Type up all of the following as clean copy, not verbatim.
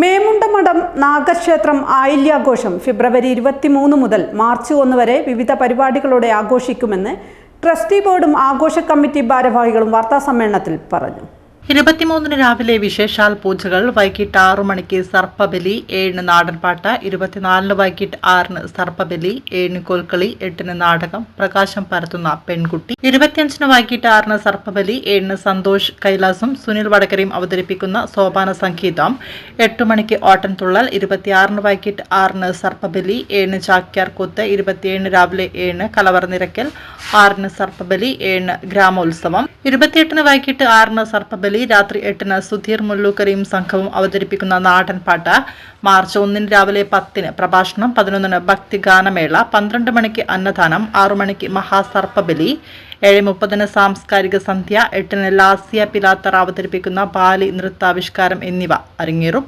മേമുണ്ടമഠം നാഗക്ഷേത്രം ആയില്യാഘോഷം ഫെബ്രുവരി 23 മുതൽ മാർച്ച് 1 വരെ വിവിധ പരിപാടികളോടെ ആഘോഷിക്കുമെന്ന് ട്രസ്റ്റി ബോർഡും ആഘോഷ കമ്മിറ്റി ഭാരവാഹികളും വാർത്താസമ്മേളനത്തിൽ പറഞ്ഞു. 23 രാവിലെ വിശേഷാൽ പൂജകൾ, വൈകിട്ട് 6 മണിക്ക് സർപ്പബലി, 7 നാടൻപാട്ട്, 24 വൈകിട്ട് 6 സർപ്പബലി, 7 കോൽക്കളി, 8 നാടകം, പ്രകാശം പരത്തുന്ന പെൺകുട്ടി, 25 വൈകിട്ട് 6 സർപ്പബലി, 7 സന്തോഷ് കൈലാസും സുനിൽ വടകരയും അവതരിപ്പിക്കുന്ന സോപാന സംഗീതം, 8 മണിക്ക് ഓട്ടൻതുള്ളൽ, 26 വൈകിട്ട് 6 സർപ്പബലി, 7 ചാക്യാർ കൂത്ത്, 27 രാവിലെ 7 കലവർ നിരക്കൽ, 6 സർപ്പബലി, 7 ഗ്രാമോത്സവം, 28 വൈകിട്ട് 6 സർപ്പബലി, രാത്രി 8 സുധീർ മുല്ലൂക്കരയും സംഘവും അവതരിപ്പിക്കുന്ന നാടൻപാട്ട്, മാർച്ച് 1 രാവിലെ 10 പ്രഭാഷണം, 11 ഭക്തിഗാനമേള, 12 മണിക്ക് അന്നദാനം, 6 മണിക്ക് മഹാസർപ്പബലി, 7:30 സാംസ്കാരിക സന്ധ്യ, 8 ലാസ്യ പിലാത്തർ അവതരിപ്പിക്കുന്ന ബാലി നൃത്താവിഷ്കാരം എന്നിവ അരങ്ങേറും.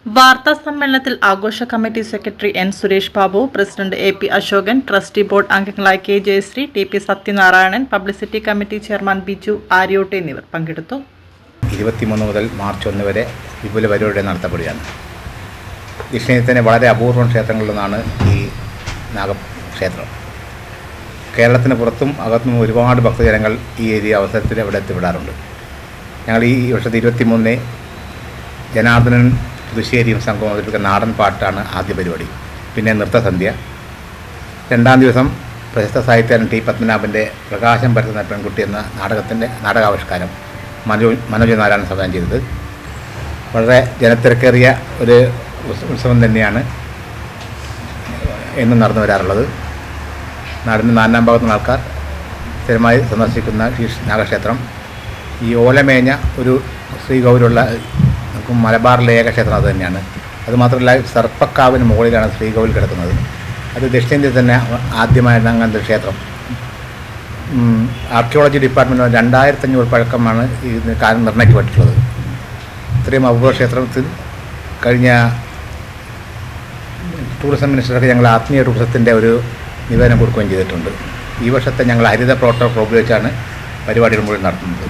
വാർത്താ സമ്മേളനത്തിൽ ആഘോഷ committee secretary N Suresh Babu, president AP Ashokan, trustee board അംഗങ്ങളായ K Jayashree, TP Sathyanarayanan, publicity committee chairman Biju Aryott എന്നിവർ പങ്കെടുത്തു. 23 മുതൽ മാർച്ച് 1 വരെ വിപുല പരിപാടി നടത്തപ്പെടുകയാണ്. ദക്ഷിണേന്ത്യയിലെ വളരെ അപൂർവം ക്ഷേത്രങ്ങളിലൊന്നാണ് ഈ നാഗക്ഷേത്രം. കേരളത്തിന് പുറത്തും അകത്തും ഒരുപാട് ഭക്തജനങ്ങൾ ഈ ഏരിയ അവസരത്തിൽ ഇവിടെ എത്തിപ്പെടാറുണ്ട്. ഞങ്ങൾ ഈ വർഷത്തെ 23 ജനാർദ്ദനൻ പുതുശ്ശേരിയും സംഘവും അവതരിപ്പിക്കുന്ന നാടൻ പാട്ടാണ് ആദ്യ പരിപാടി. പിന്നെ നൃത്തസന്ധ്യ. 2-ാം ദിവസം പ്രശസ്ത സാഹിത്യകാരൻ T പത്മനാഭൻ്റെ പ്രകാശം പരത്തുന്ന പെൺകുട്ടി എന്ന നാടകാവിഷ്കാരം മനോജ് നാരായണൻ സംവിധാനം ചെയ്തത്. വളരെ ജനത്തിരക്കേറിയ ഒരു ഉത്സവം തന്നെയാണ് എന്നും നടന്നു വരാറുള്ളത്. നാടിൻ്റെ നാനാം ഭാഗത്തുനിന്ന് ആൾക്കാർ സ്ഥിരമായി സന്ദർശിക്കുന്ന ഈ നാഗക്ഷേത്രം ഈ ഓലമേഞ്ഞ ഒരു ശ്രീകോവിലുള്ള മലബാറിലെ ഏക ക്ഷേത്രം അത് തന്നെയാണ്. അതുമാത്രമല്ല, സർപ്പക്കാവിന് മുകളിലാണ് ശ്രീകോവിൽ കിടക്കുന്നത്. അത് ദക്ഷിണേന്ത്യയിൽ തന്നെ ആദ്യമായിട്ടാണ് അങ്ങനത്തെ ക്ഷേത്രം. ആർക്കിയോളജി ഡിപ്പാർട്ട്മെൻറ്റ് 2500 പഴക്കമാണ് ഈ കാലം നിർണ്ണയിക്കപ്പെട്ടിട്ടുള്ളത്. ഇത്രയും അപൂർവ ക്ഷേത്രത്തിൽ കഴിഞ്ഞ ടൂറിസം മിനിസ്റ്റർക്ക് ഞങ്ങൾ ആത്മീയ ടൂറിസത്തിൻ്റെ ഒരു നിവേദനം കൊടുക്കുകയും ചെയ്തിട്ടുണ്ട്. ഈ വർഷത്തെ ഞങ്ങൾ ഹരിത പ്രോട്ടോകോൾ ഉപയോഗിച്ചാണ് പരിപാടികൾ മുഴുവൻ നടത്തുന്നത്.